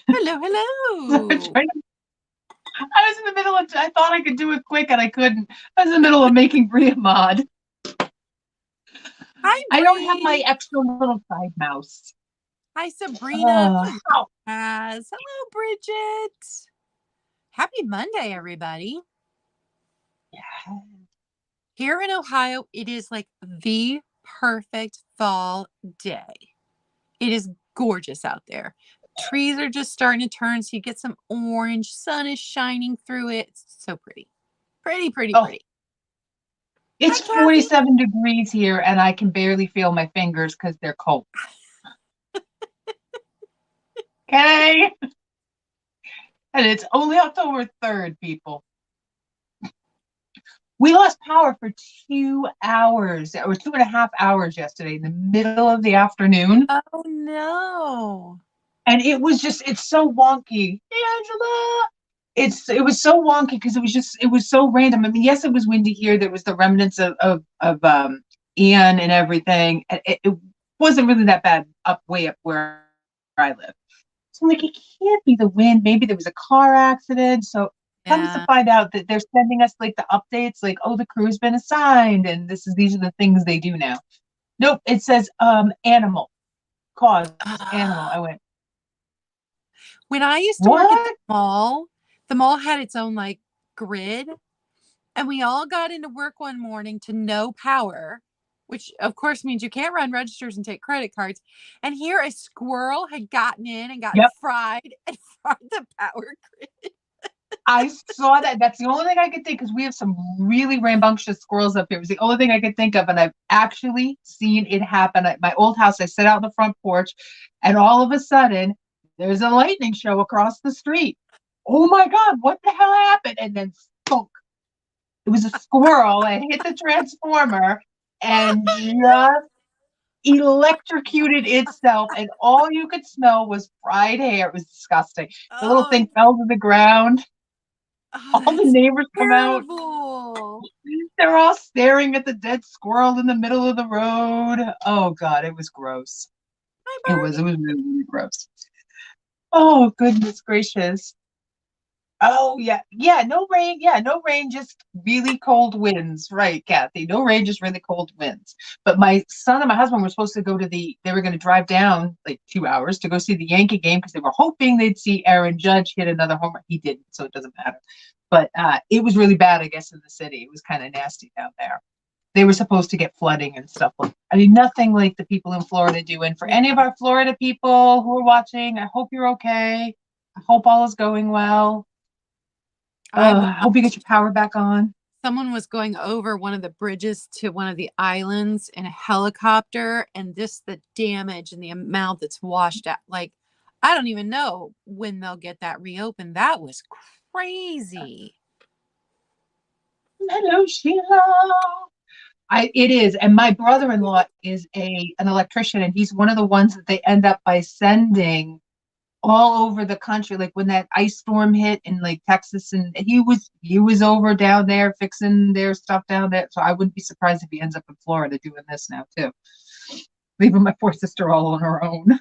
Hello, hello. I was in the middle of, I thought I could do it quick and I couldn't. I was in the middle of making Bria mod. Hi, I don't have my Bree. extra little side mouse. Hi, Sabrina. Oh, Hello, Bridget. Happy Monday, everybody. yeah. Here in Ohio, it is like the perfect fall day. It is gorgeous out there. Trees are just starting to turn, so you get some orange. Sun is shining through it. It's so pretty. Pretty, pretty, Oh, pretty. Hi, it's Kathy. 47 degrees here and I can barely feel my fingers because they're cold. Okay. And it's only October 3rd, people. We lost power for 2 hours or 2.5 hours yesterday in the middle of the afternoon. Oh, no. And it was just, it's so wonky. Hey, Angela. It was so wonky because it was so random. I mean, yes, it was windy here. There was the remnants of Ian and everything. And it wasn't really that bad way up where I live. So I'm like, it can't be the wind. Maybe there was a car accident. So comes to Yeah. find out that they're sending us like the updates, like, oh, the crew's been assigned, and these are the things they do now. Nope, it says animal, cause animal. I went, When I used to work at what? the mall had its own like grid, and we all got into work one morning to no power, which of course means you can't run registers and take credit cards. And here a squirrel had gotten in and gotten Yep. fried and fried the power grid. I saw that. That's the only thing I could think because we have some really rambunctious squirrels up here. It was the only thing I could think of, and I've actually seen it happen at my old house. I sit out on the front porch, and all of a sudden, there's a lightning show across the street. Oh my God, what the hell happened? And then thunk. It was a squirrel and hit the transformer and just electrocuted itself, and all you could smell was fried hair. It was disgusting. The little Oh, thing fell to the ground. oh, All the that's neighbors come out. terrible. They're all staring at the dead squirrel in the middle of the road. Oh God, it was gross. Hi, It Barbie. was really, really gross. Oh goodness gracious. Oh yeah, yeah, no rain, yeah, no rain, just really cold winds. Right, Kathy. No rain, just really cold winds. But my son and my husband were supposed to they were going to drive down like 2 hours to go see the Yankee game because they were hoping they'd see Aaron Judge hit another home run. He didn't, so it doesn't matter. But it was really bad, I guess, in the city. It was kind of nasty down there. They were supposed to get flooding and stuff. I mean, nothing like the people in Florida do. And for any of Yeah. our Florida people who are watching, I hope you're okay. I hope all is going well. I Hope you get your power back on. Someone was going over one of the bridges to one of the islands in a helicopter, and just the damage and the amount that's washed out. Like, I don't even know when they'll get that reopened. That was crazy. Hello, Sheila. It is, and my brother-in-law is an electrician, and he's one of the ones that they end up by sending all over the country. Like when that ice storm hit in like Texas, and he was over down there fixing their stuff down there. So I wouldn't be surprised if he ends up in Florida doing this now too, leaving my poor sister all on her own.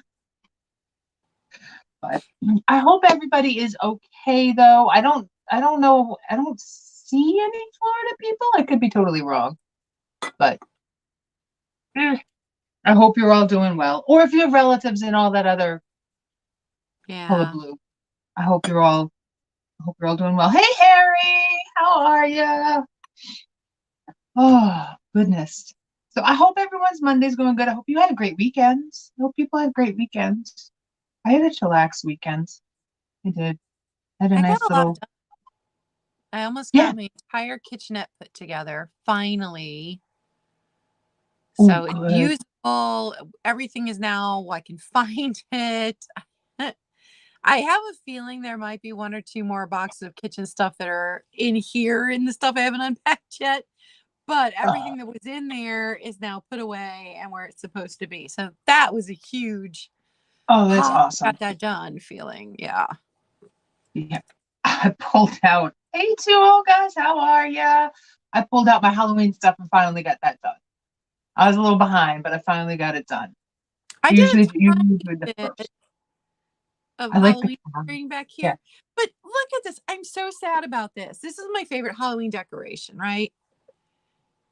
But I hope everybody is okay though. I don't know. I don't see any Florida people. I could be totally wrong, but I hope you're all doing well. Or if you have relatives in all that other Yeah. hullabaloo, I hope you're all I hope you're all doing well. Hey Harry, how are you? Oh goodness. So I hope everyone's Monday's going good. I hope you had a great weekend. I hope people had great weekends. I had a chillax weekend. I did. I had a I got nice a lot little done. I almost yeah. got my entire kitchenette put together, finally. Oh So it's good. usable. Everything is now, I can find it. I have a feeling there might be one or two more boxes of kitchen stuff that are in here in the stuff I haven't unpacked yet. But Oh, everything that was in there is now put away and where it's supposed to be. So that was a huge, oh, that's oh, awesome. got that done feeling. Yeah. Yeah. I pulled out. Hey, two old guys, how are ya? I pulled out my Halloween stuff and finally got that done. I was a little behind, but I finally got it done. I did Usually, it usually do the tonight. first. of I like the Halloween clown. decorating back Yeah. here. But look at this. I'm so sad about this. This is my favorite Halloween decoration, right?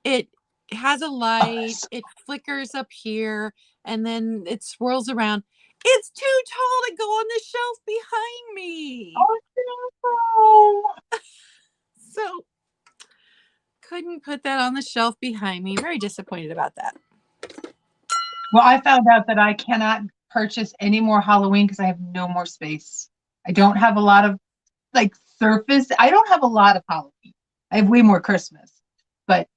It has a Oh, light, that's it flickers up here, and then it swirls around. It's too tall to go on the shelf behind me. oh, So couldn't put that on the shelf behind me. Very disappointed about that. well, I found out that I cannot purchase any more Halloween because I have no more space. I don't have a lot of like surface. I don't have a lot of Halloween. I have way more Christmas, but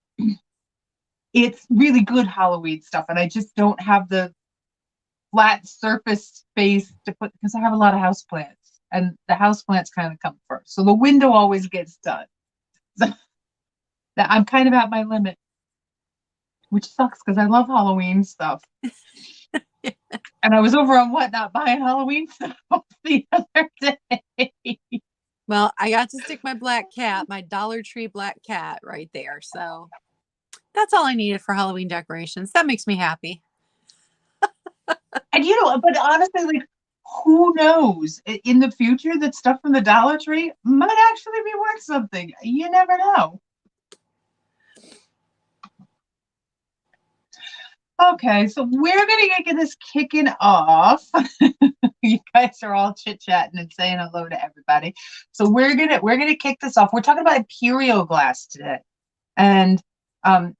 it's really good Halloween stuff, and I just don't have the flat surface space to put because I have a lot of house plants, and the house plants kind of come first. So the window always gets done. So that I'm kind of at my limit, which sucks because I love Halloween stuff. And I was over on Whatnot buying Halloween stuff the other day. Well, I got to stick my black cat, my Dollar Tree black cat right there. So that's all I needed for Halloween decorations. That makes me happy. And but honestly, like, who knows? In the future, that stuff from the Dollar Tree might actually be worth something. You never know. Okay, so we're gonna get this kicking off. You guys are all chit-chatting and saying hello to everybody. So we're gonna kick this off. We're talking about imperial glass today. And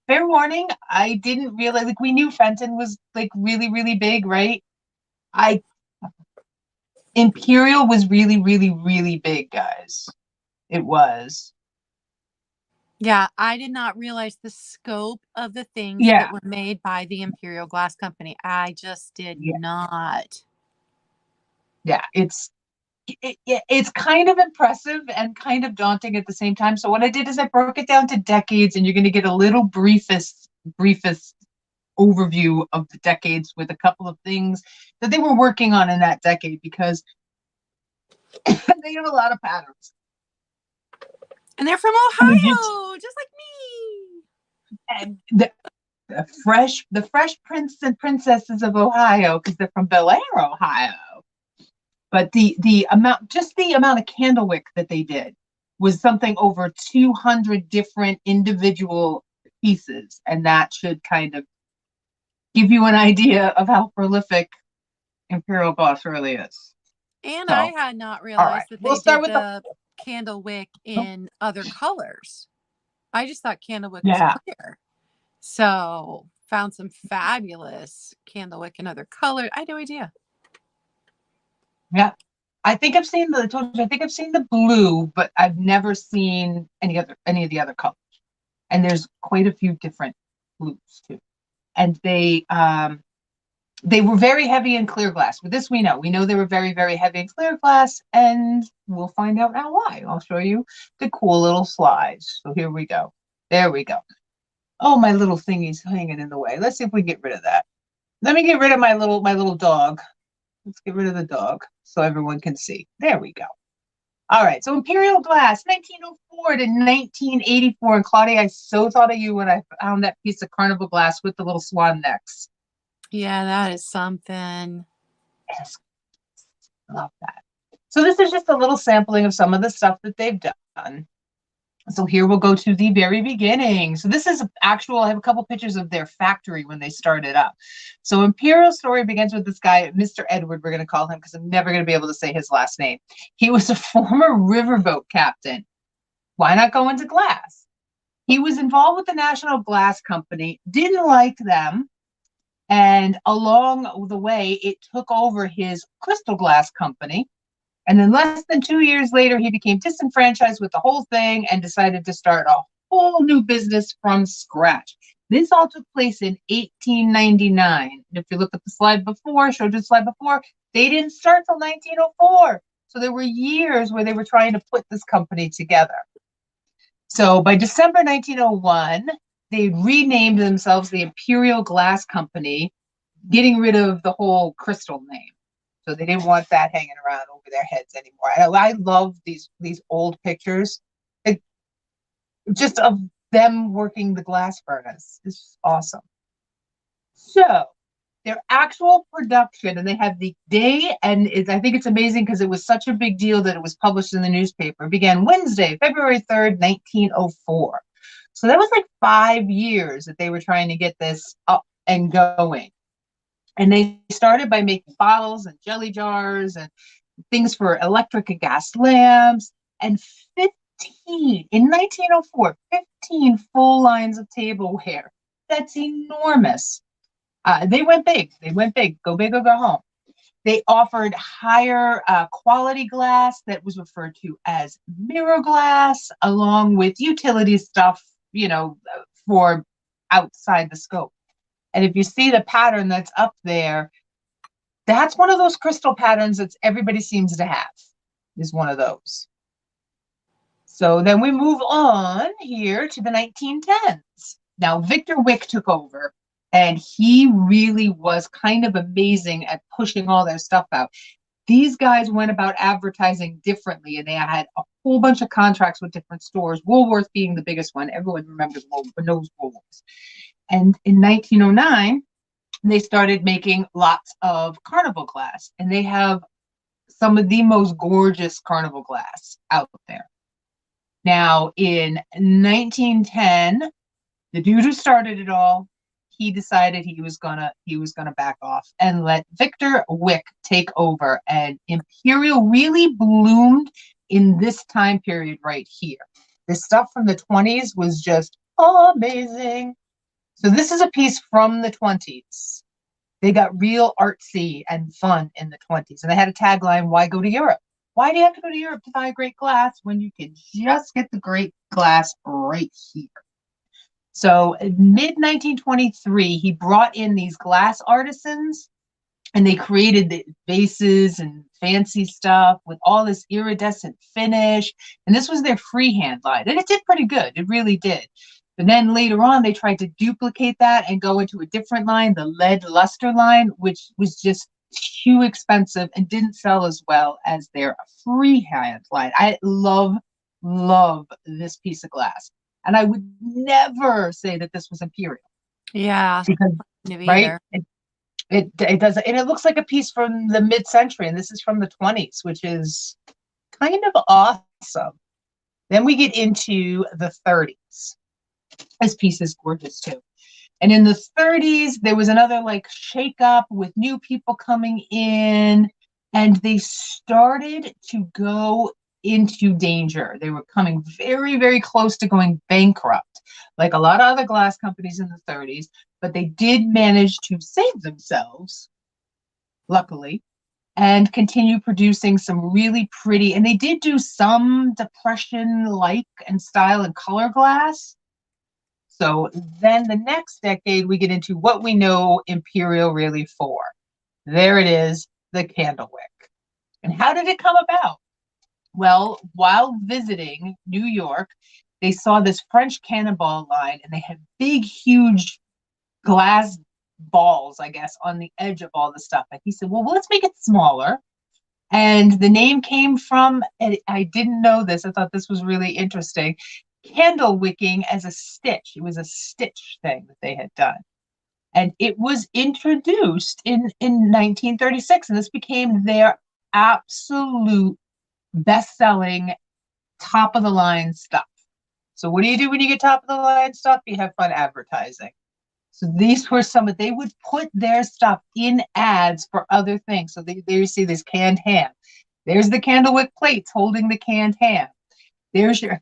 fair warning, I didn't realize like we knew Fenton was like really, really big, right? I Imperial was really, really, really big, guys. It was. Yeah, I did not realize the scope of the things Yeah, that were made by the Imperial Glass Company. I just did yeah, not. yeah. It's kind of impressive and kind of daunting at the same time. So what I did is I broke it down to decades, and you're going to get a little briefest overview of the decades with a couple of things that they were working on in that decade because they have a lot of patterns. And they're from And just Ohio, just like me. and the fresh prince and princesses of Ohio because they're from Bel Air, Ohio. But the amount of candle wick that they did was something over 200 different individual pieces, and that should kind of give you an idea of how prolific Imperial Boss really is. And I So, had not all right, realized that we'll they start did with the the candle wick in other colors. I just thought candle wick was yeah, clear. So found some fabulous candle wick in other colors. I had no idea. yeah. I told you, I think I've seen the blue, but I've never seen any of the other colors. And there's quite a few different blues too. And they were very heavy in clear glass. With this, we know. We know they were very, very heavy in clear glass, and we'll find out now why. I'll show you the cool little slides. So here we go. There we go. Oh, my little thingy's hanging in the way. Let's see if we can get rid of that. Let me get rid of my little dog. Let's get rid of the dog so everyone can see. There we go. All right. So Imperial Glass, 1904 to 1984. And Claudia, I so thought of you when I found that piece of carnival glass with the little swan necks. Yeah, that is something. Yes, love that. So this is just a little sampling of some of the stuff that they've done. So here we'll go to the very beginning. So this is actual, I have a couple pictures of their factory when they started up. So Imperial story begins with this guy, Mr. Edward, we're going to call him because I'm never going to be able to say his last name. He was a former riverboat captain. Why not go into glass? He was involved with the National Glass Company, didn't like them, and along the way, it took over his Crystal Glass Company. And then less than 2 years later, he became disenfranchised with the whole thing and decided to start a whole new business from scratch. This all took place in 1899. And if you look at the slide before, showed you the slide before, they didn't start till 1904. So there were years where they were trying to put this company together. So by December 1901, they renamed themselves the Imperial Glass Company, getting rid of the whole crystal name. So they didn't want that hanging around over their heads anymore. I love these old pictures, like, just of them working the glass furnace. It's awesome. So their actual production, and they have the day, and I think it's amazing because it was such a big deal that it was published in the newspaper, began Wednesday, February 3rd, 1904. So that was like 5 years that they were trying to get this up and going. And they started by making bottles and jelly jars and things for electric and gas lamps, and 15, in 1904, 15 full lines of tableware. That's enormous. They went big. They went big. Go big or go home. They offered higher quality glass that was referred to as mirror glass, along with utility stuff, for outside the scope. And if you see the pattern that's up there, that's one of those crystal patterns that everybody seems to have, is one of those. So then we move on here to the 1910s. Now, Victor Wick took over, and he really was kind of amazing at pushing all their stuff out. These guys went about advertising differently, and they had a whole bunch of contracts with different stores, Woolworth being the biggest one. Everyone remembers knows Woolworths. And in 1909, they started making lots of carnival glass, and they have some of the most gorgeous carnival glass out there. Now, in 1910, the dude who started it all, he decided he was gonna back off and let Victor Wick take over. And Imperial really bloomed in this time period right here. This stuff from the 20s was just amazing. So this is a piece from the 20s. They got real artsy and fun in the 20s. And they had a tagline, why go to Europe? Why do you have to go to Europe to buy great glass when you can just get the great glass right here? So in mid-1923, he brought in these glass artisans, and they created the vases and fancy stuff with all this iridescent finish. And this was their freehand line. And it did pretty good. It really did. But then later on, they tried to duplicate that and go into a different line, the lead luster line, which was just too expensive and didn't sell as well as their freehand line. I love this piece of glass. And I would never say that this was Imperial. Yeah. Because, right? It does, and it looks like a piece from the mid-century, and this is from the 20s, which is kind of awesome. Then we get into the 30s. This piece is gorgeous too. And in the 30s, there was another like shake up with new people coming in, and they started to go into danger. They were coming very, very close to going bankrupt, like a lot of other glass companies in the 30s, but they did manage to save themselves, luckily, and continue producing some really pretty, and they did do some Depression-like and style and color glass. So then the next decade, we get into what we know Imperial really for. There it is, the candle wick. And how did it come about? Well, while visiting New York, they saw this French cannonball line, and they had big, huge glass balls, I guess, on the edge of all the stuff. And he said, well, let's make it smaller. And the name came from, and I didn't know this, I thought this was really interesting, candle wicking as a stitch. It was a stitch thing that they had done. And it was introduced in 1936, and this became their absolute best-selling, top-of-the-line stuff. So what do you do when you get top-of-the-line stuff? You have fun advertising. So these were they would put their stuff in ads for other things. So there you see this canned ham. There's the candlewick plates holding the canned ham. There's your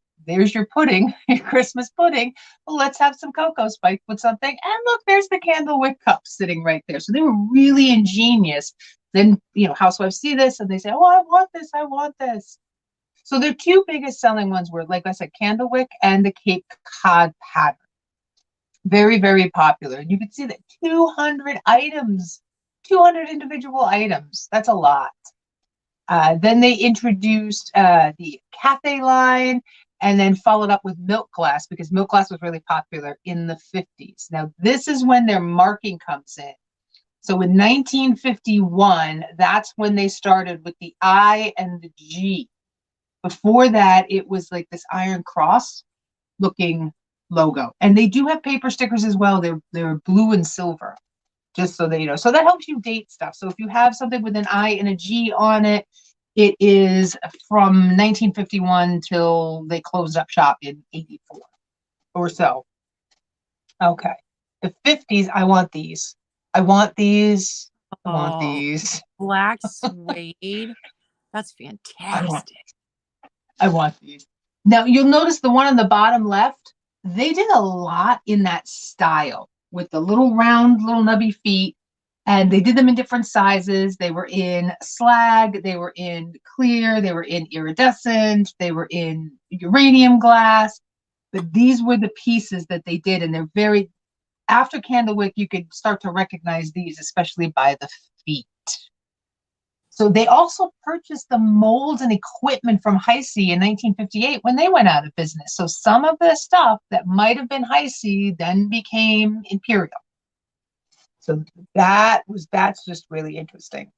pudding, your Christmas pudding. Well, let's have some cocoa spiked with something. And look, there's the candlewick cup sitting right there. So they were really ingenious. Then, housewives see this and they say, oh, I want this, I want this. So their two biggest selling ones were, like I said, candlewick and the Cape Cod pattern. Very, very popular. You can see that 200 items, 200 individual items. That's a lot. Then they introduced the Cathay line, and then followed up with milk glass, because milk glass was really popular in the 50s. Now, this is when their marking comes in. So in 1951, that's when they started with the I and the G. Before that, it was like this iron cross looking logo. And they do have paper stickers as well. They're blue and silver. just so that you know. So that helps you date stuff. So if you have something with an I and a G on it, it is from 1951 till they closed up shop in 84 or so. Okay. The 50s, I want these. I want these. I want Oh, these. black suede. That's I want fantastic. I want these. Now you'll notice the one on the bottom left, they did a lot in that style with the little round, little nubby feet, and they did them in different sizes. They were in slag, they were in clear, they were in iridescent, they were in uranium glass. But these were the pieces that they did, and they're very after Candlewick, you could start to recognize these, especially by the feet. So they also purchased the molds and equipment from Heisey in 1958 when they went out of business. So some of the stuff that might have been Heisey then became Imperial. So that's just really interesting.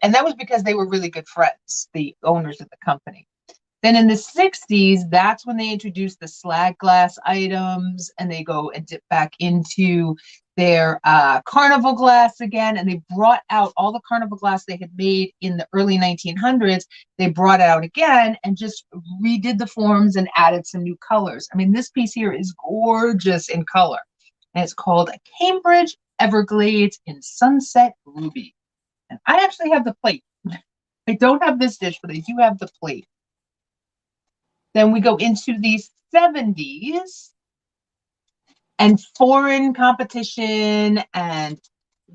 And that was because they were really good friends, the owners of the company. Then in the 60s, that's when they introduced the slag glass items and they go and dip back into their carnival glass again. And they brought out all the carnival glass they had made in the early 1900s. They brought out again and just redid the forms and added some new colors. I mean, this piece here is gorgeous in color. And it's called a Cambridge Everglades in Sunset Ruby. And I actually have the plate. I don't have this dish, but I do have the plate. Then we go into the 70s and foreign competition and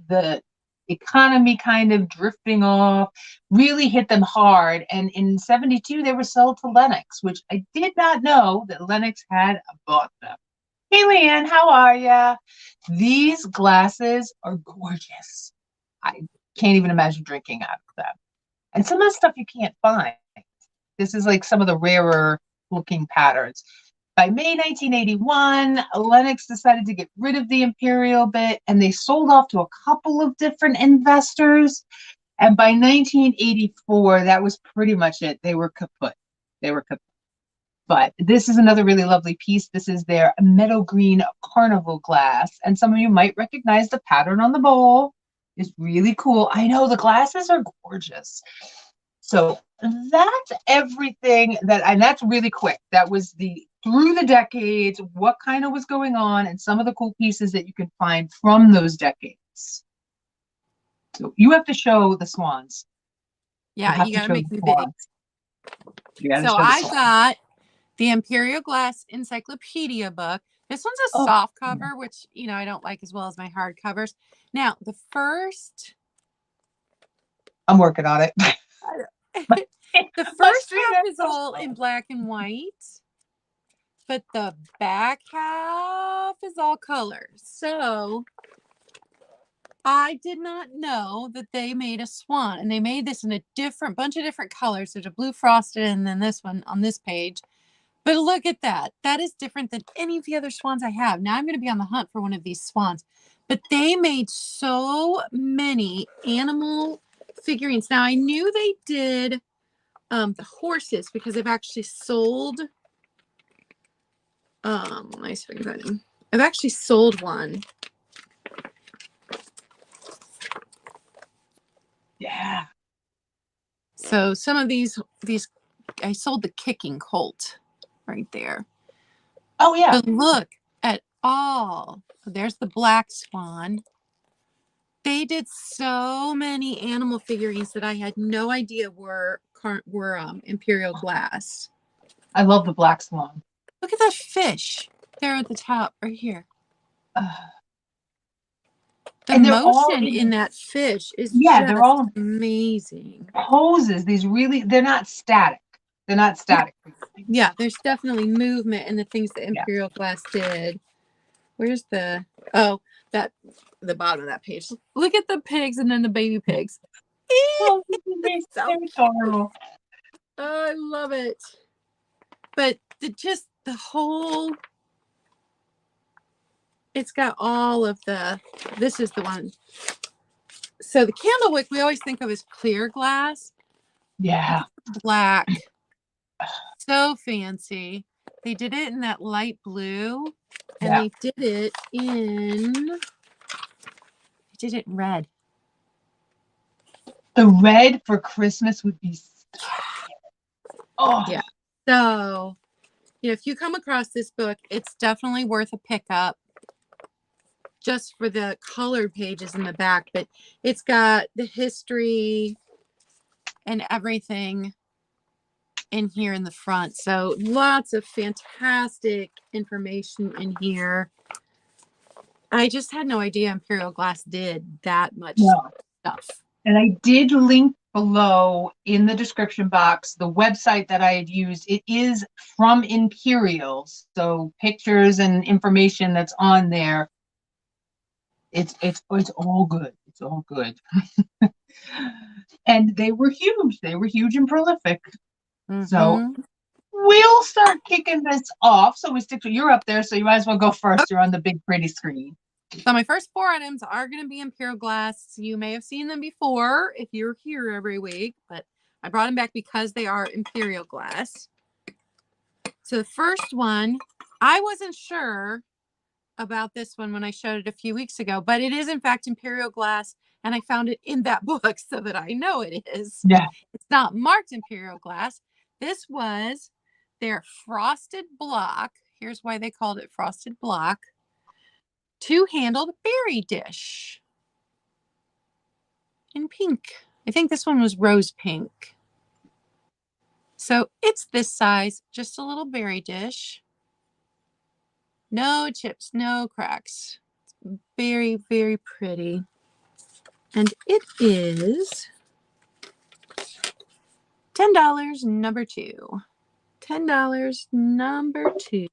the economy kind of drifting off really hit them hard. And in 72, they were sold to Lenox, which I did not know that Lenox had bought them. Hey, Leanne, how are ya? These glasses are gorgeous. I can't even imagine drinking out of them. And some of the stuff you can't find. This is like some of the rarer looking patterns. By May 1981, Lenox decided to get rid of the Imperial bit and they sold off to a couple of different investors. And by 1984, that was pretty much it. They were kaput. They were kaput. But this is another really lovely piece. This is their meadow green carnival glass. And some of you might recognize the pattern on the bowl. It's really cool. I know the glasses are gorgeous. So that's everything and that's really quick. That was through the decades, what kind of was going on and some of the cool pieces that you can find from those decades. So you have to show the swans. Yeah, you got to make the video. You got to So show the I swans. got the Imperial Glass Encyclopedia book. This one's a soft cover, which, I don't like as well as my hard covers. Now, I'm working on it. The first half is all in black and white, but the back half is all colors. So I did not know that they made a swan, and they made this in a bunch of different colors. There's a blue frosted and then this one on this page. But look at that. That is different than any of the other swans I have. Now I'm going to be on the hunt for one of these swans. But they made so many animal figurines. Now I knew they did the horses because they've actually sold nice thing about him. I've actually sold one. Yeah. So some of these I sold the kicking colt right there. Oh yeah. But look at all. There's the black swan. They did so many animal figurines that I had no idea were Imperial glass. I love the black swan. Look at that fish there at the top right here. The motion in that fish is they're all amazing. Poses. They're not static. They're not static. Yeah, there's definitely movement in the things that Imperial glass did. Where's the bottom of that page? Look at the pigs and then the baby pigs. Oh, so adorable. Oh, I love it. But the whole, it's got all of this is the one. So the Candlewick we always think of as clear glass. Yeah. Black. So fancy. They did it in that light blue and they did it in did it in red. The red for Christmas would be oh Yeah. So, if you come across this book, it's definitely worth a pickup just for the colored pages in the back, but it's got the history and everything in here in the front. So lots of fantastic information in here. I just had no idea Imperial Glass did that much stuff. And I did link below in the description box the website that I had used. It is from Imperial, so pictures and information that's on there. It's all good. It's all good. And they were huge. They were huge and prolific. So we'll start kicking this off. So we stick to you're up there, so you might as well go first. You're on the big pretty screen. So my first 4 items are going to be Imperial Glass. You may have seen them before if you're here every week, but I brought them back because they are Imperial Glass. So the first one, I wasn't sure about this one when I showed it a few weeks ago, but it is in fact Imperial Glass, and I found it in that book so that I know it is. Yeah. It's not marked Imperial Glass. This was their frosted block. Here's why they called it frosted block. 2-handled berry dish in pink. I think this one was rose pink. So it's this size, just a little berry dish. No chips, no cracks. It's very, very pretty. And it is $10, number 2. $10, number 2.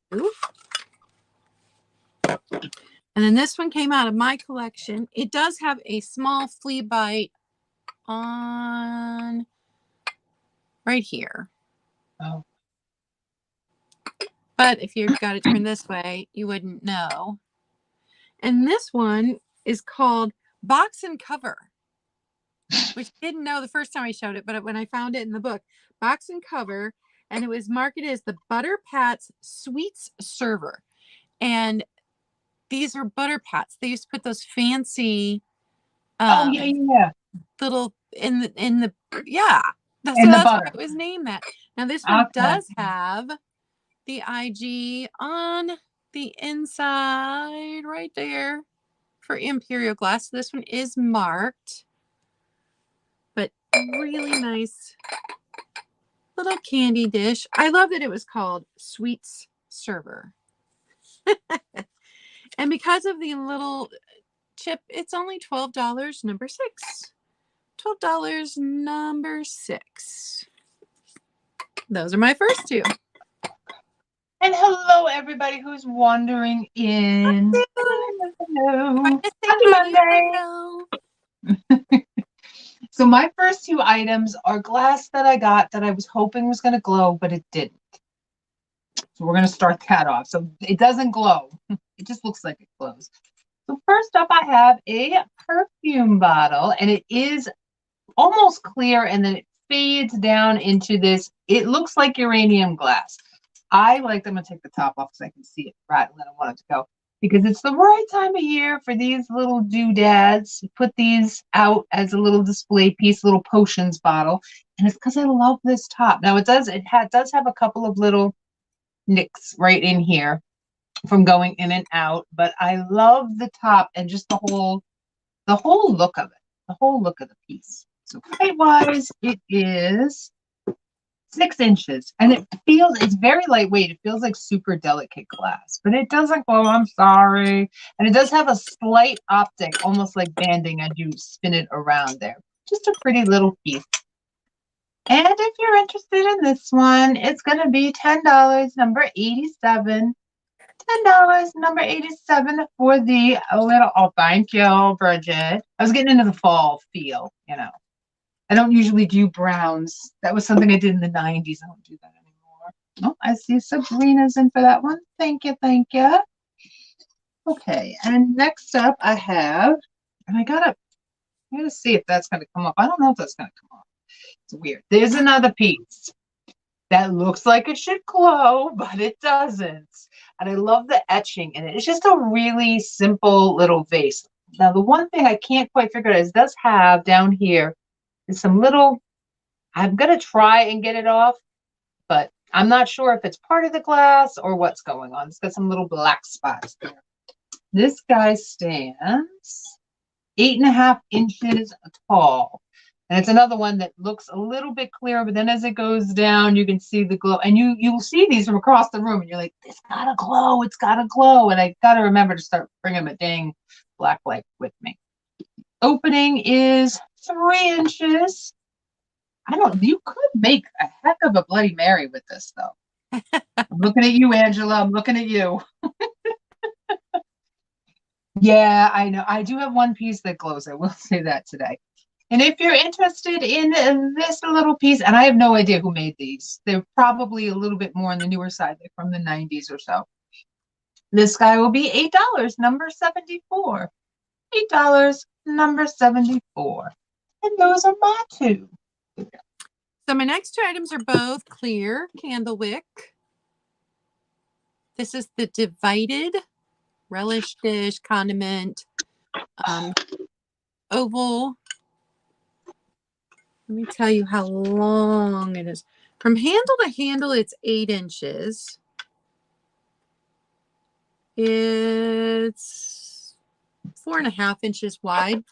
And then this one came out of my collection. It does have a small flea bite on right here. Oh. But if you've got it turned this way, you wouldn't know. And this one is called Box and Cover, which I didn't know the first time I showed it, but when I found it in the book, Box and Cover, and it was marketed as the Butter Pats Sweets Server. And these are Butter Pats. They used to put those fancy little in the yeah. That's why it was named that. Now this one does have the IG on the inside right there for Imperial Glass. So this one is marked, but really nice little candy dish. I love that it was called Sweets Server. And because of the little chip, it's only $12, number 6. $12, number 6. Those are my first 2. And hello, everybody who's wandering in. Hello. Happy Monday. So my first 2 items are glass that I got that I was hoping was going to glow, but it didn't. So we're going to start that off. So it doesn't glow. It just looks like it glows. So first up, I have a perfume bottle, and it is almost clear, and then it fades down into this. It looks like uranium glass. I like them to take the top off because I can see it right and then I want it to go. Because it's the right time of year for these little doodads. Put these out as a little display piece, little potions bottle. And it's because I love this top. Now it does have a couple of little nicks right in here from going in and out. But I love the top and just the whole look of it. The whole look of the piece. So height-wise, it is 6 inches, and it's very lightweight. It feels like super delicate glass, but it doesn't glow. I'm sorry. And it does have a slight optic, almost like banding as you spin it around there. Just a pretty little piece. And if you're interested in this one, it's going to be $10, number 87. $10, number 87 for the little, oh, thank you, Bridget. I was getting into the fall feel, I don't usually do browns. That was something I did in the 90s. I don't do that anymore. Oh, I see Sabrina's in for that one. Thank you, thank you. Okay, and next up I have, and I gotta see if that's gonna come up. I don't know if that's gonna come up. It's weird. There's another piece that looks like it should glow, but it doesn't. And I love the etching in it. It's just a really simple little vase. Now, the one thing I can't quite figure out is it does have down here is some little, I'm going to try and get it off, but I'm not sure if it's part of the glass or what's going on. It's got some little black spots there. This guy stands 8.5 inches tall. And it's another one that looks a little bit clearer, but then as it goes down, you can see the glow. And you'll see these from across the room, and you're like, it's gotta glow, it's gotta glow. And I gotta remember to start bringing a dang black light with me. Opening is 3 inches. I don't, you could make a heck of a Bloody Mary with this, though. I'm looking at you, Angela. I'm looking at you. Yeah, I know. I do have one piece that glows. I will say that today. And if you're interested in this little piece, and I have no idea who made these, they're probably a little bit more on the newer side, like from the 90s or so. This guy will be $8, number 74. $8, number 74. And those are my two. So my next two items are both clear candle wick. This is the divided relish dish condiment oval. Let me tell you how long it is. From handle to handle, it's 8 inches. It's 4.5 inches wide.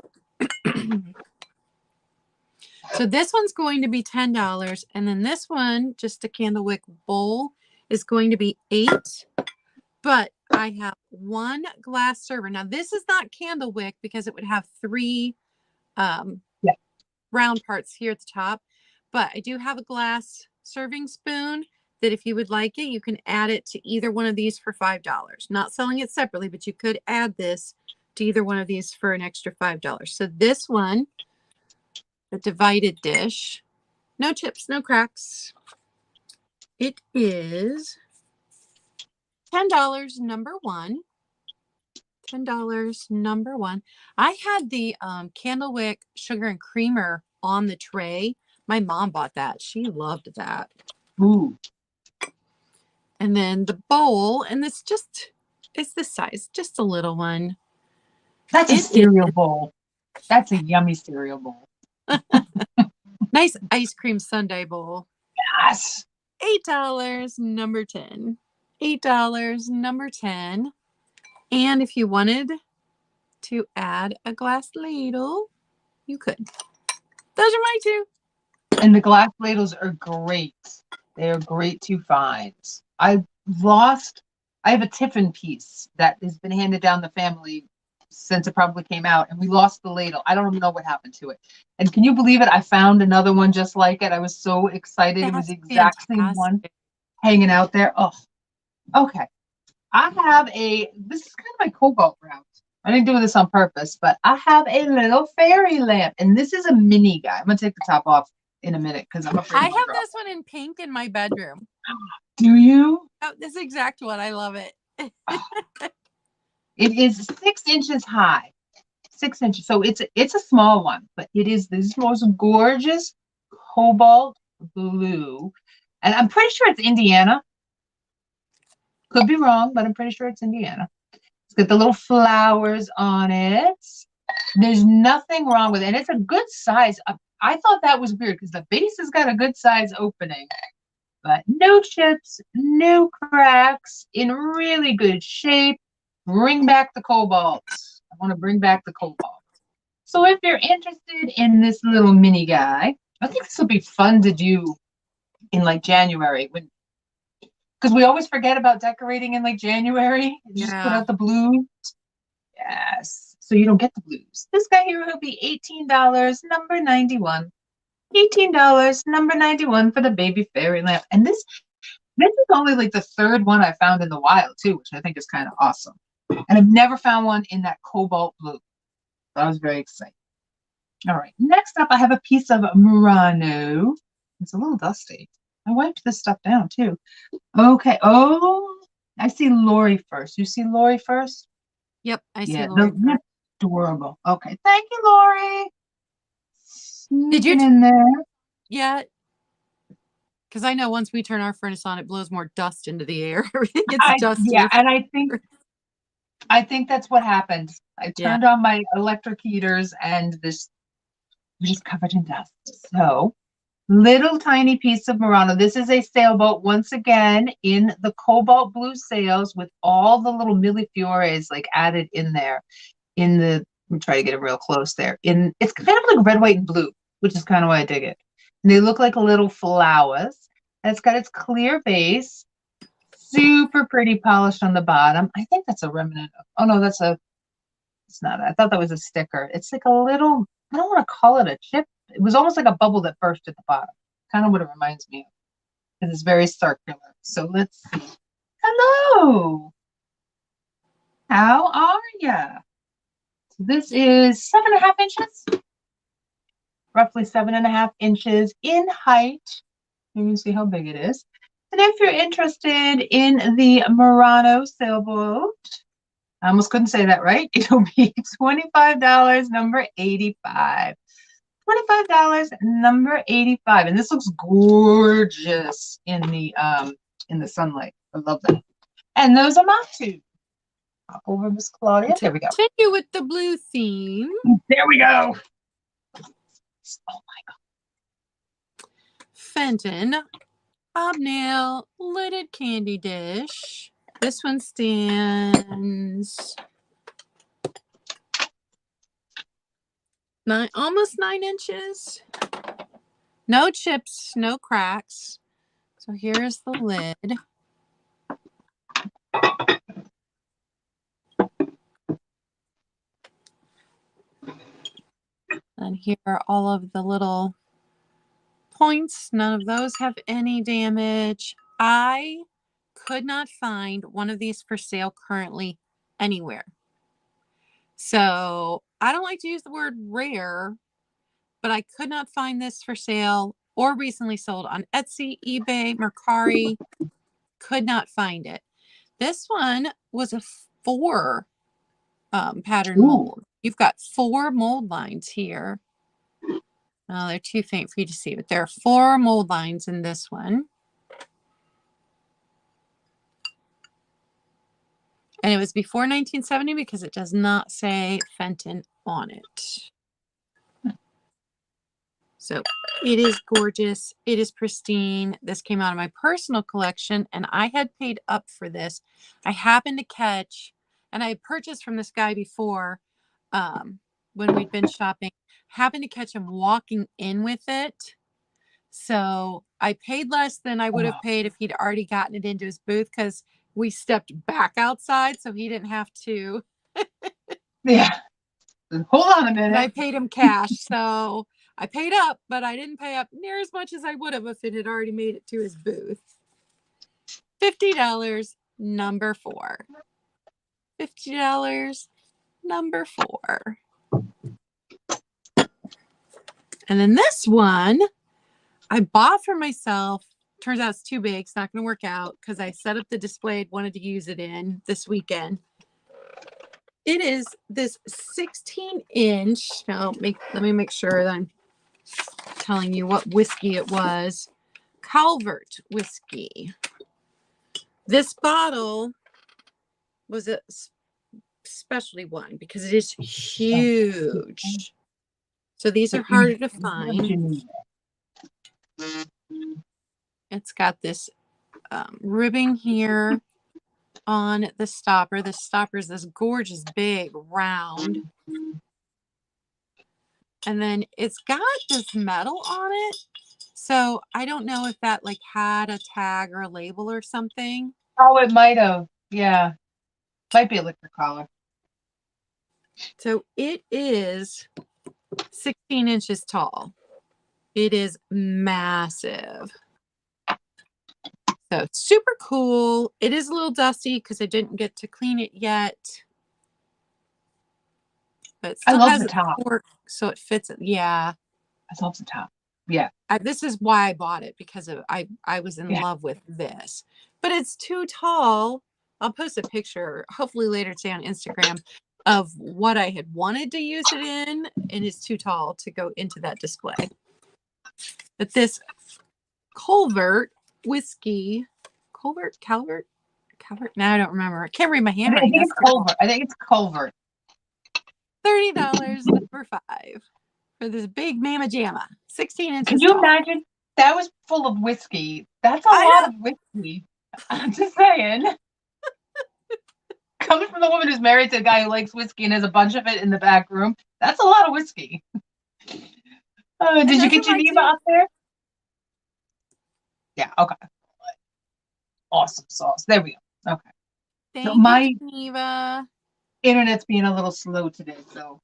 So this one's going to be $10. And then this one, just a candle wick bowl, is going to be $8. But I have one glass server. Now, this is not candle wick because it would have 3 round parts here at the top. But I do have a glass serving spoon that if you would like it, you can add it to either one of these for $5. Not selling it separately, but you could add this to either one of these for an extra $5. So this one, the divided dish, no chips, no cracks. It is $10, number one. $10, number one. I had the Candlewick sugar and creamer on the tray. My mom bought that. She loved that. Ooh. And then the bowl, and it's this size, just a little one. That's a cereal bowl. That's a yummy cereal bowl. Nice ice cream sundae bowl. Yes. $8, number 10. $8, number 10. And if you wanted to add a glass ladle, you could. Those are my two. And the glass ladles are great. They are great to find. I have a tiffin piece that has been handed down the family since it probably came out, and we lost the ladle. I don't even know what happened to it. And can you believe it? I found another one just like it. I was so excited. It was the exact same one hanging out there. Oh, okay. This is kind of my cobalt route. I didn't do this on purpose, but I have a little fairy lamp, and this is a mini guy. I'm gonna take the top off in a minute because I'm afraid. I have this one in pink in my bedroom. Do you? Oh, this exact one. I love it. It is 6 inches high. 6 inches. So it's a small one, but it is this most gorgeous cobalt blue. And I'm pretty sure it's Indiana. Could be wrong, but I'm pretty sure it's Indiana. It's got the little flowers on it. There's nothing wrong with it. And it's a good size. I thought that was weird because the base has got a good size opening. But no chips, no cracks, in really good shape. Bring back the cobalt. I want to bring back the cobalt. So if you're interested in this little mini guy, I think this will be fun to do in like January because we always forget about decorating in like January. Just put out the blue. Yes. So you don't get the blues. This guy here will be $18, number 91. $18, number 91 for the baby fairy lamp. And this is only like the third one I found in the wild too, which I think is kind of awesome. And I've never found one in that cobalt blue. So I was very excited. All right. Next up, I have a piece of Murano. It's a little dusty. I wiped this stuff down too. Okay. Oh, I see Lori first. You see Lori first? Yep, I see Lori first. Adorable. Okay. Thank you, Lori. Did you in there? Yeah. Because I know once we turn our furnace on, it blows more dust into the air. Everything gets dusty. Yeah, and I think I think that's what happened. I Yeah. turned on my electric heaters and this was just covered in dust. So, little tiny piece of Murano. This is a sailboat once again in the cobalt blue sails with all the little millefiores like added in there. In the, let me try to get it real close there. In it's kind of like red, white, and blue, which is kind of why I dig it. And they look like little flowers. And it's got its clear base, super pretty polished on the bottom. I think that's a remnant of, oh no, it's not. I thought that was a sticker. It's like a little, I don't want to call it a chip. It was almost like a bubble that burst at the bottom. Kind of what it reminds me of. Because it's very circular. So let's see. Hello. How are ya? So this is 7.5 inches, roughly 7.5 inches in height. You can see how big it is. And if you're interested in the Murano sailboat, I almost couldn't say that right. It'll be $25, number 85. $25, number 85. And this looks gorgeous in the sunlight. I love that. And those are my two. Pop over Miss Claudia. There we go. Continue with the blue theme. There we go. Oh my Fenton hobnail lidded candy dish. This one stands almost 9 inches. No chips, no cracks. So here's the lid. And here are all of the little points. None of those have any damage. I could not find one of these for sale currently anywhere. So I don't like to use the word rare, but I could not find this for sale or recently sold on Etsy, eBay, Mercari. Could not find it. This one was a 4 pattern Ooh. mold. You've got 4 mold lines here. Oh, they're too faint for you to see, but there are 4 mold lines in this one. And it was before 1970 because it does not say Fenton on it. So it is gorgeous. It is pristine. This came out of my personal collection and I had paid up for this. I happened to catch, and I had purchased from this guy before when we'd been shopping, happened to catch him walking in with it. So I paid less than I would have paid if he'd already gotten it into his booth because we stepped back outside so he didn't have to. Yeah. Hold on a minute. And I paid him cash. So I paid up, but I didn't pay up near as much as I would have if it had already made it to his booth. $50, number 4. $50, number 4. And then this one I bought for myself. Turns out it's too big. It's not going to work out because I set up the display I wanted to use it in this weekend. It is this 16-inch. Now, let me make sure that I'm telling you what whiskey it was. Calvert whiskey. This bottle was a specialty one because it is huge. So these are harder to find. It's got this ribbing here on the stopper. The stopper is this gorgeous big round. And then it's got this metal on it. So I don't know if that like had a tag or a label or something. Oh, it might have. Yeah. Might be a liquor collar. So it is 16 inches tall. It is massive. So super cool. It is a little dusty because I didn't get to clean it yet. But it still I love has the a top. fork, so it fits it. Yeah. I love the top. Yeah. This is why I bought it because I was in love with this. But it's too tall. I'll post a picture, hopefully later today on Instagram, of what I had wanted to use it in, and it's too tall to go into that display. But this Calvert whiskey, Calvert, Cover? Now I don't remember. I can't read my I handwriting. think That's it's Culver. I think it's Culver. $30, number 5, for this big mama jamma, 16 Can inches you tall. imagine? That was full of whiskey. That's a I lot know. of whiskey. I'm just saying. Coming from the woman who's married to a guy who likes whiskey and has a bunch of it in the back room, that's a lot of whiskey. And Did you those are get my Geneva two. up there? Yeah, okay. Awesome sauce. There we go. Okay. So Thank you, my Geneva. internet's being a little slow today, so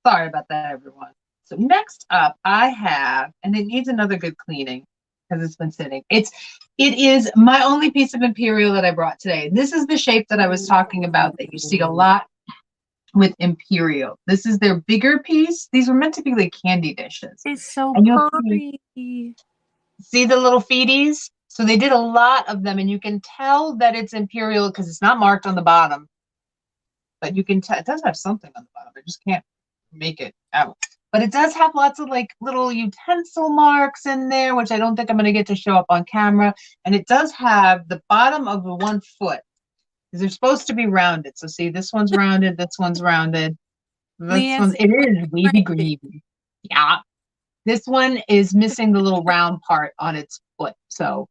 sorry about that, everyone. So next up, I have, and it needs another good cleaning because it's been sitting. It is my only piece of Imperial that I brought today. This is the shape that I was talking about that you see a lot with Imperial. This is their bigger piece. These were meant to be like candy dishes. It's so And you'll pretty. see the little feeties? So they did a lot of them, and you can tell that it's Imperial because it's not marked on the bottom. But you can tell it does have something on the bottom. I just can't make it out. But it does have lots of like little utensil marks in there, which I don't think I'm going to get to show up on camera. And it does have the bottom of the 1 foot, because they're supposed to be rounded. So see, this one's rounded, this one's rounded. This Leanne's one, it is wavy crazy. gravy. Yeah. This one is missing the little round part on its foot. So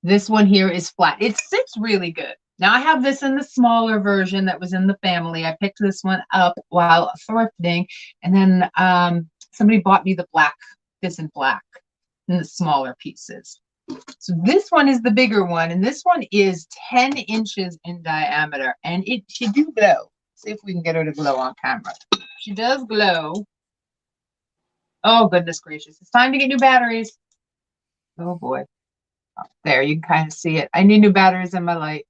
this one here is flat. It sits really good. Now I have this in the smaller version that was in the family. I picked this one up while thrifting, and then somebody bought me the black, this in black, in the smaller pieces. So this one is the bigger one, and this one is 10 inches in diameter, and she do glow. See if we can get her to glow on camera. She does glow. Oh, goodness gracious. It's time to get new batteries. Oh, boy. There, you can kind of see it. I need new batteries in my light.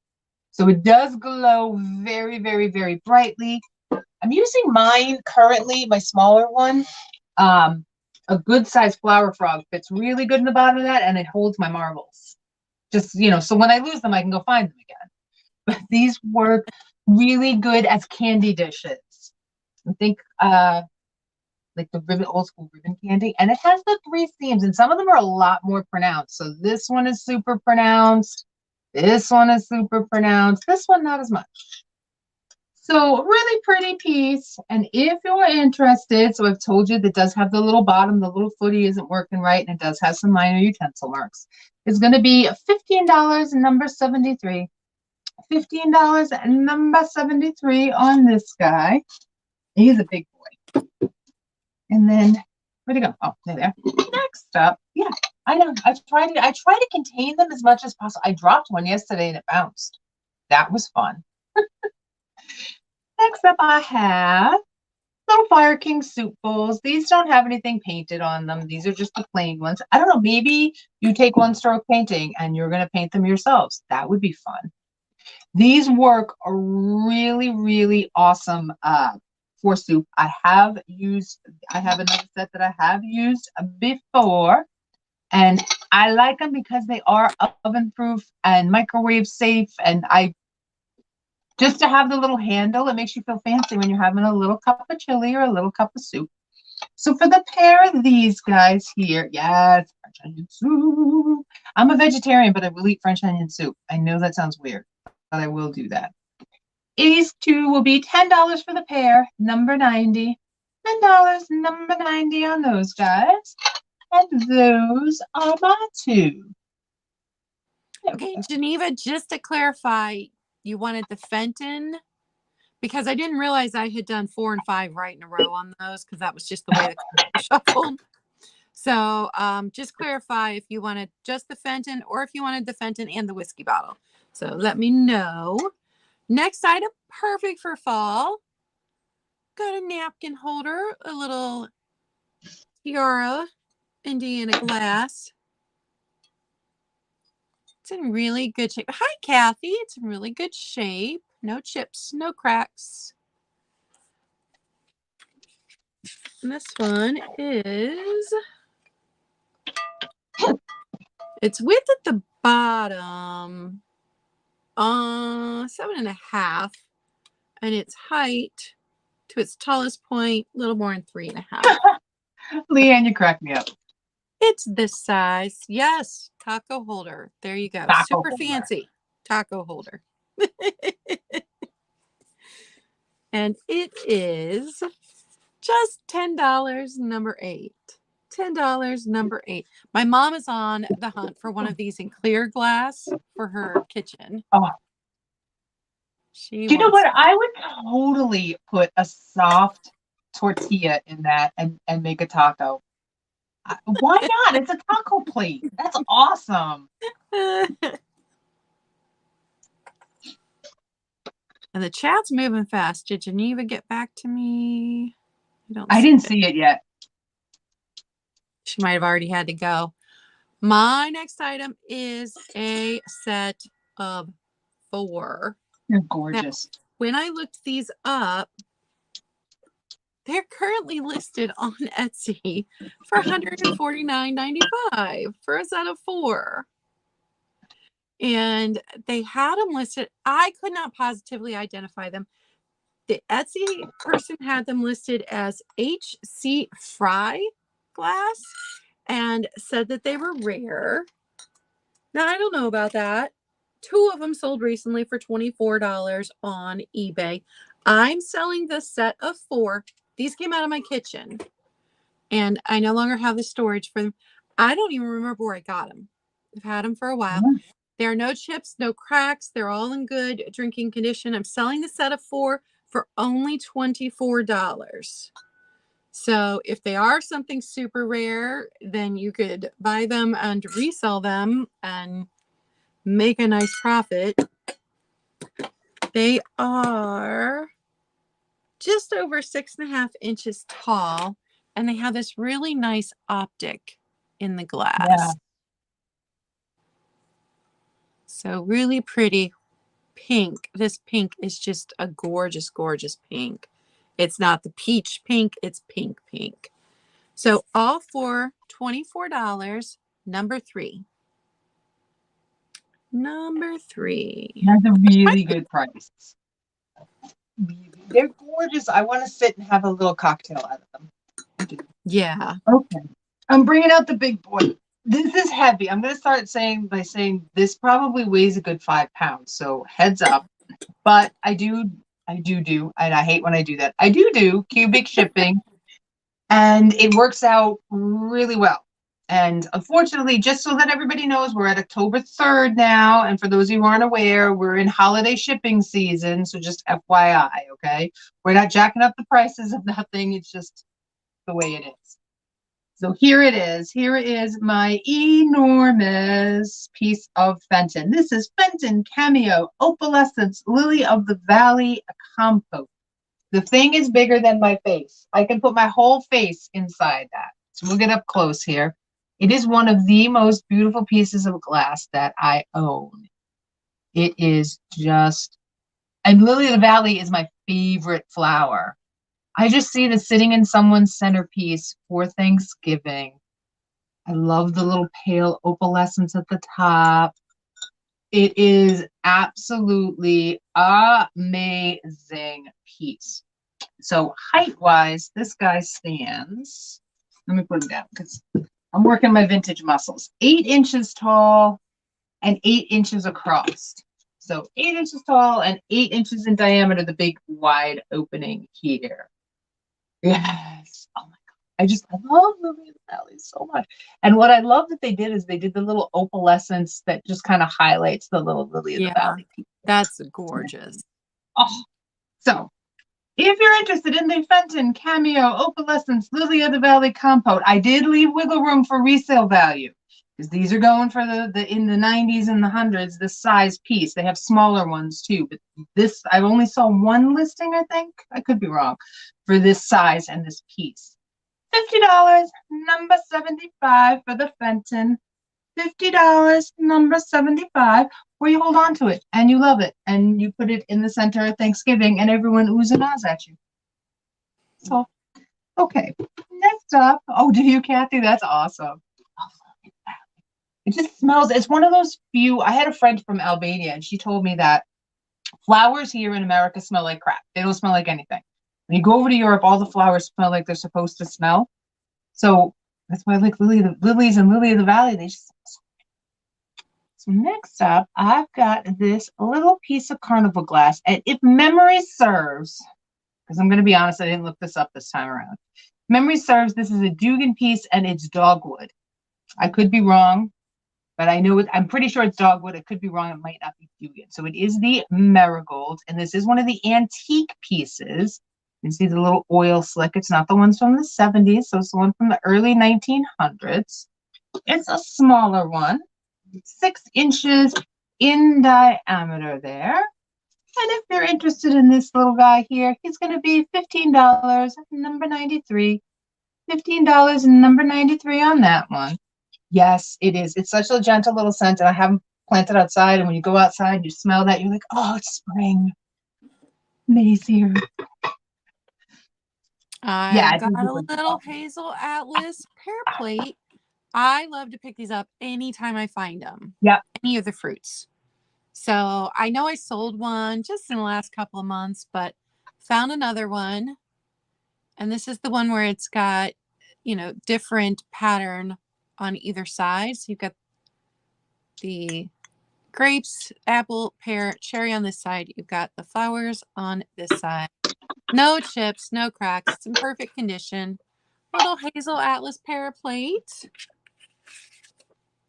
So it does glow very, very, very brightly. I'm using mine currently, my smaller one. A good sized flower frog fits really good in the bottom of that, and it holds my marbles. Just, so when I lose them, I can go find them again. But these work really good as candy dishes. I think like the ribbon, old school ribbon candy. And it has the 3 seams, and some of them are a lot more pronounced. So this one is super pronounced. This one is super pronounced. This one, not as much. So really pretty piece. And if you're interested, so I've told you that does have the little bottom, the little footy isn't working right, and it does have some minor utensil marks. It's going to be $15, number 73. $15 and number 73 on this guy. He's a big boy. And then where'd he go? Oh, there. Next up, yeah, I know. I try to contain them as much as possible. I dropped one yesterday and it bounced. That was fun. Next up, I have little Fire King soup bowls. These don't have anything painted on them. These are just the plain ones. I don't know. Maybe you take one stroke painting and you're going to paint them yourselves. That would be fun. These work really, really awesome for soup. I have another set that I have used before, and I like them because they are oven proof and microwave safe, and just to have the little handle, it makes you feel fancy when you're having a little cup of chili or a little cup of soup. So for the pair of these guys here, yes, French onion soup. I'm a vegetarian, but I will eat French onion soup. I know that sounds weird, but I will do that. These two will be $10 for the pair, number 90. $10, number 90 on those guys. And those are my two. Okay, Geneva, just to clarify, you wanted the Fenton, because I didn't realize I had done 4 and 5 right in a row on those, because that was just the way the cards were shuffled. So just clarify if you wanted just the Fenton or if you wanted the Fenton and the whiskey bottle. So let me know. Next item, perfect for fall. Got a napkin holder, a little tiara, Indiana glass. It's in really good shape. Hi, Kathy. It's in really good shape. No chips, no cracks. And this one is, it's width at the bottom, 7.5, and its height to its tallest point, a little more than 3.5. Leanne, you crack me up. It's this size. Yes, taco holder. There you go. Taco Super holder. fancy taco holder. And it is just $10, number 8. $10, number 8. My mom is on the hunt for one of these in clear glass for her kitchen. Oh, She do you know wants. what? I would totally put a soft tortilla in that and make a taco. Why not? It's a taco plate. That's awesome. And the chat's moving fast. Did Geneva get back to me? I don't I see didn't it. see it yet. She might have already had to go. My next item is a set of 4. They're Now, gorgeous. when I looked these up, they're currently listed on Etsy for $149.95 for a set of 4. And they had them listed. I could not positively identify them. The Etsy person had them listed as HC Fry glass and said that they were rare. Now, I don't know about that. 2 of them sold recently for $24 on eBay. I'm selling the set of 4. These came out of my kitchen, and I no longer have the storage for them. I don't even remember where I got them. I've had them for a while. Yeah. There are no chips, no cracks. They're all in good drinking condition. I'm selling the set of 4 for only $24. So if they are something super rare, then you could buy them and resell them and make a nice profit. They are just over 6.5 inches tall, and they have this really nice optic in the glass. Yeah. So really pretty pink. This pink is just a gorgeous, gorgeous pink. It's not the peach pink, it's pink pink. So all for $24, number 3. Number 3. That's a really good price. They're gorgeous. I want to sit and have a little cocktail out of them. Yeah. Okay. I'm bringing out the big boy. This is heavy. I'm going to start by saying this probably weighs a good 5 pounds. So heads up. But I do, and I hate when I do that. I do cubic shipping, and it works out really well. And unfortunately, just so that everybody knows, we're at October 3rd now. And for those of you who aren't aware, we're in holiday shipping season. So just FYI, okay? We're not jacking up the prices of nothing. It's just the way it is. So here it is. Here is my enormous piece of Fenton. This is Fenton Cameo Opalescence Lily of the Valley Compote. The thing is bigger than my face. I can put my whole face inside that. So we'll get up close here. It is one of the most beautiful pieces of glass that I own. It is just, and Lily of the Valley is my favorite flower. I just see it sitting in someone's centerpiece for Thanksgiving. I love the little pale opalescence at the top. It is absolutely amazing piece. So height-wise, this guy stands, let me put him down because I'm working my vintage muscles. 8 inches tall and 8 inches across. So 8 inches tall and 8 inches in diameter, the big wide opening here. Yes. Oh my God. I love Lily of the Valley so much. And what I love that they did is they did the little opalescence that just kind of highlights the little Lily of the Valley piece. That's gorgeous. Oh, so if you're interested in the Fenton Cameo Opalescence Lily of the Valley Compote, I did leave wiggle room for resale value because these are going for the in the 90s and the hundreds, this size piece. They have smaller ones too, but this, I only saw one listing, I think. I could be wrong, for this size and this piece. $50, number 75 for the Fenton. $50, number 75, where you hold on to it and you love it and you put it in the center of Thanksgiving and everyone oohs and ahs at you. So, okay. Next up, oh, do you, Kathy? That's awesome. It just smells, it's one of those few, I had a friend from Albania and she told me that flowers here in America smell like crap. They don't smell like anything. When you go over to Europe, all the flowers smell like they're supposed to smell. So that's why I like lilies and Lily of the Valley. They just Next up, I've got this little piece of carnival glass. And if memory serves, because I'm going to be honest, I didn't look this up this time around. Memory serves, this is a Dugan piece and it's dogwood. I could be wrong, but I know I'm pretty sure it's dogwood. I could be wrong. It might not be Dugan. So it is the marigold. And this is one of the antique pieces. You can see the little oil slick. It's not the ones from the 70s. So it's the one from the early 1900s. It's a smaller one. 6 inches in diameter there. And if you're interested in this little guy here, he's going to be $15, number 93. $15 and number 93 on that one. Yes, it is. It's such a gentle little scent, and I have them planted outside, and when you go outside, you smell that, you're like, oh, it's spring. May's here. I've got a little hazel atlas pear plate. I love to pick these up anytime I find them. Yep. Any of the fruits. So I know I sold one just in the last couple of months, but found another one. And this is the one where it's got, different pattern on either side. So you've got the grapes, apple, pear, cherry on this side. You've got the flowers on this side. No chips, no cracks. It's in perfect condition. Little hazel atlas pear plate.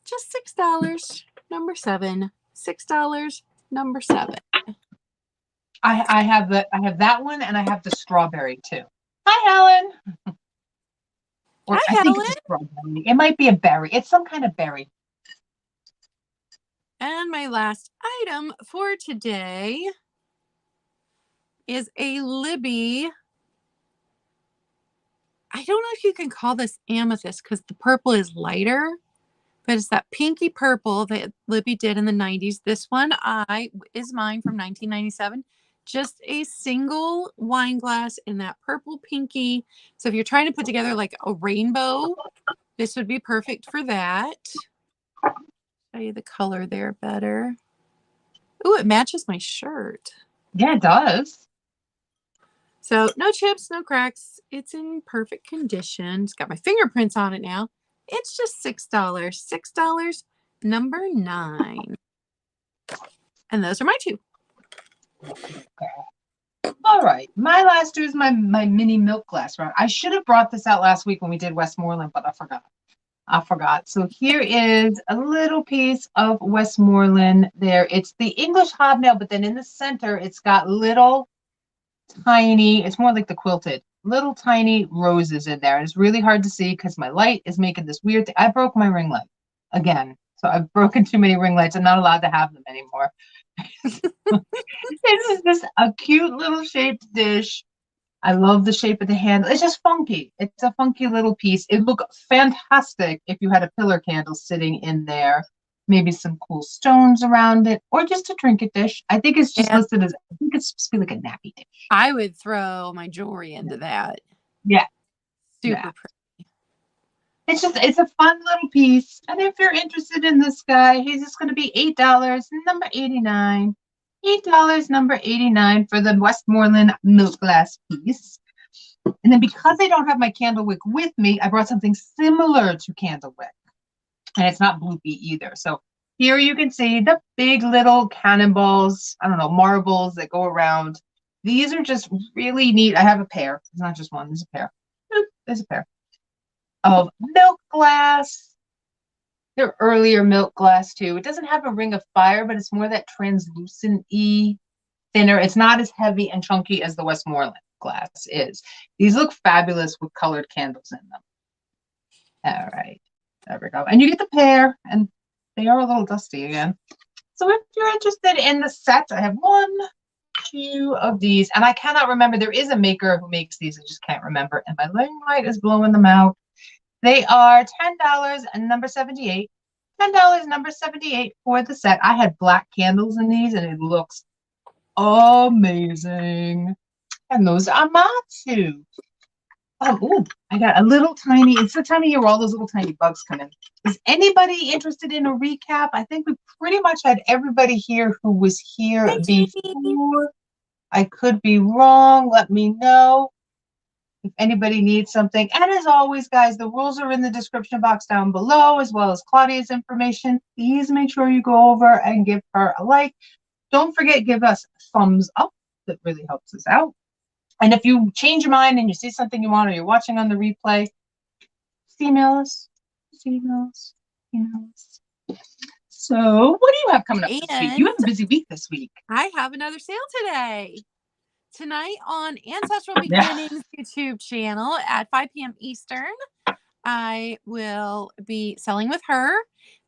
Just $6. Number 7. $6. Number 7. I have that one, and I have the strawberry too. Hi, Helen. Or Hi, I think Helen. it's a strawberry. It might be a berry. It's some kind of berry. And my last item for today is a Libby. I don't know if you can call this amethyst because the purple is lighter, but it's that pinky purple that Libby did in the 90s. This one is mine from 1997. Just a single wine glass in that purple pinky. So if you're trying to put together like a rainbow, this would be perfect for that. Show you the color there better. Ooh, it matches my shirt. Yeah, it does. So no chips, no cracks. It's in perfect condition. It's got my fingerprints on it now. It's just $6. $6, number 9. And those are my 2. Okay. All right. My last 2 is my mini milk glass round. I should have brought this out last week when we did Westmoreland, but I forgot. So here is a little piece of Westmoreland there. It's the English hobnail, but then in the center, it's got little tiny, it's more like the quilted, little tiny roses in there. It's really hard to see because my light is making this weird thing. I broke my ring light again. So I've broken too many ring lights. I'm not allowed to have them anymore. This is just a cute little shaped dish. I love the shape of the handle. It's just funky. It's a funky little piece. It would look fantastic if you had a pillar candle sitting in there. Maybe some cool stones around it, or just a trinket dish. I think it's just listed as, I think it's supposed to be like a nappy dish. I would throw my jewelry into that. Yeah. Super pretty. It's a fun little piece. And if you're interested in this guy, he's just going to be $8, number 89. $8, number 89 for the Westmoreland milk glass piece. And then because I don't have my candle wick with me, I brought something similar to candle wick. And it's not bloopy either. So here you can see the big little cannonballs, I don't know, marbles that go around. These are just really neat. I have a pair. It's not just one, there's a pair. There's a pair of milk glass. They're earlier milk glass too. It doesn't have a ring of fire, but it's more that translucent-y, thinner. It's not as heavy and chunky as the Westmoreland glass is. These look fabulous with colored candles in them. All right, there we go. And you get the pair, and they are a little dusty again. So if you're interested in the set, I have 1, 2 of these, and I cannot remember. There is a maker who makes these. I just can't remember, and my ring light is blowing them out. They are $10 and number 78. $10, number 78 for the set. I had black candles in these, and it looks amazing. And those are my 2. Ooh, I got a little tiny, it's the time of year where all those little tiny bugs come in. Is anybody interested in a recap? I think we pretty much had everybody here who was here before. I could be wrong. Let me know. if anybody needs something. And as always, guys, the rules are in the description box down below, as well as Claudia's information. Please make sure you go over and give her a like. Don't forget, give us a thumbs up. That really helps us out. And if you change your mind and you see something you want, or you're watching on the replay, email us. Email us. Email us. So what do you have coming up this week? You have a busy week this week. I have another sale today. Tonight on Ancestral Beginnings YouTube channel at 5 p.m. Eastern, I will be selling with her.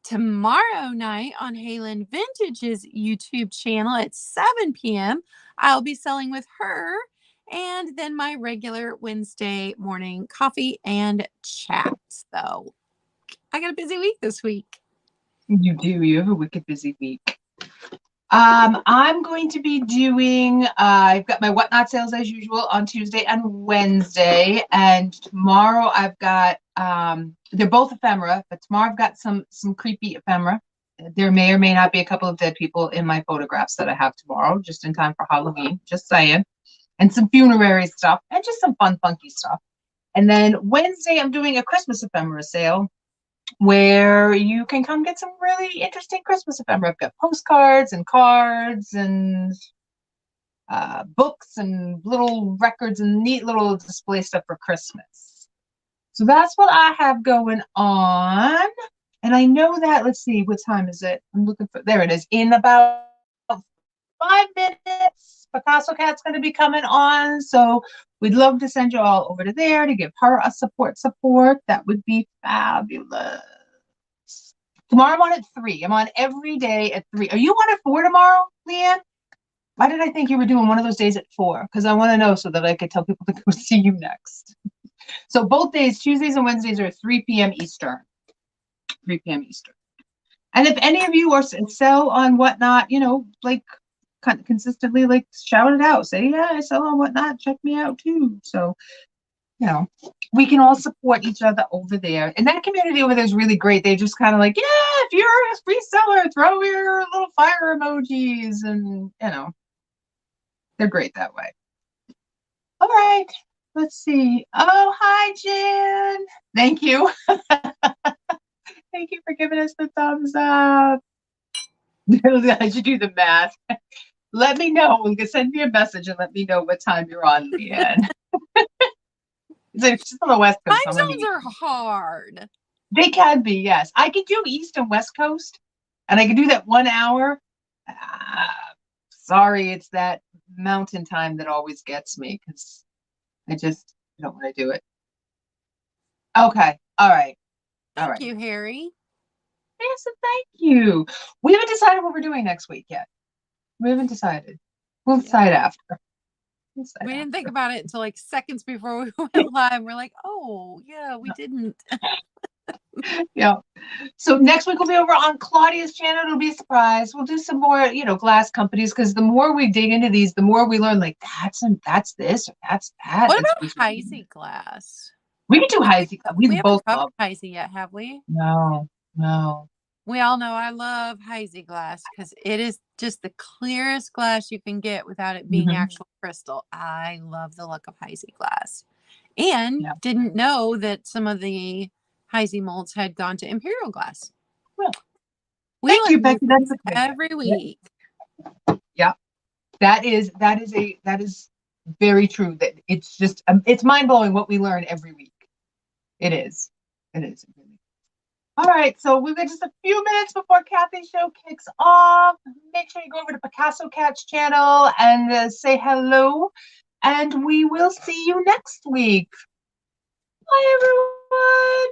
Tomorrow night on Halen Vintage's YouTube channel at 7 p.m., I'll be selling with her. And then my regular Wednesday morning coffee and chat. So I got a busy week this week. You do. You have a wicked busy week. I'm going to be doing, I've got my Whatnot sales as usual on Tuesday and Wednesday. And tomorrow I've got, they're both ephemera, but tomorrow I've got some creepy ephemera. There may or may not be a couple of dead people in my photographs that I have tomorrow, just in time for Halloween, just saying. And some funerary stuff and just some fun, funky stuff. And then Wednesday, I'm doing a Christmas ephemera sale where you can come get some really interesting Christmas ephemera. I've got postcards and cards and books and little records and neat little display stuff for Christmas. So that's what I have going on. And I know that, let's see, what time is it? I'm looking for, there it is. In about 5 minutes, Picasso Cat's going to be coming on. So we'd love to send you all over to there to give her a support. That would be fabulous. Tomorrow I'm on at 3. I'm on every day at 3. Are you on at 4 tomorrow, Leanne? Why did I think you were doing one of those days at 4? Because I want to know so that I could tell people to go see you next. So both days, Tuesdays and Wednesdays, are at 3 p.m. Eastern. 3 p.m. Eastern. And if any of you are sell on Whatnot, you know, like consistently, like shout it out. Say, yeah, I sell on Whatnot. Check me out too. So, you know, we can all support each other over there. And that community over there is really great. They just kind of like, yeah, if you're a reseller, throw your little fire emojis, and, you know, they're great that way. All right. Let's see. Oh, hi, Jen. Thank you. Thank you for giving us the thumbs up. I should do the math. Let me know. Send me a message and let me know what time you're on, Leanne. It's just on the West Coast. Time zones are hard. They can be, yes. I can do East and West Coast, and I can do that 1 hour. Sorry, it's that mountain time that always gets me because I don't want to do it. Okay. All right. Thank you, Harry. Yes, thank you. We haven't decided what we're doing next week yet. We haven't decided. We'll decide after. We didn't think about it until like seconds before we went live. We're like, oh, yeah, we didn't. Yeah. So next week we'll be over on Claudia's channel. It'll be a surprise. We'll do some more, you know, glass companies, because the more we dig into these, the more we learn, like, that's this or that's that. What about Heisey glass? We can do Heisey. We haven't covered Heisey yet, have we? No. We all know I love Heisey glass because it is just the clearest glass you can get without it being actual crystal. I love the look of Heisey glass. And didn't know that some of the Heisey molds had gone to Imperial glass. Well, thank you, Becky. That's every week. Yeah, that is very true. That it's just it's mind blowing what we learn every week. It is. All right, so we've got just a few minutes before Kathy's show kicks off. Make sure you go over to Picasso Cat's channel and say hello, and we will see you next week. Bye, everyone.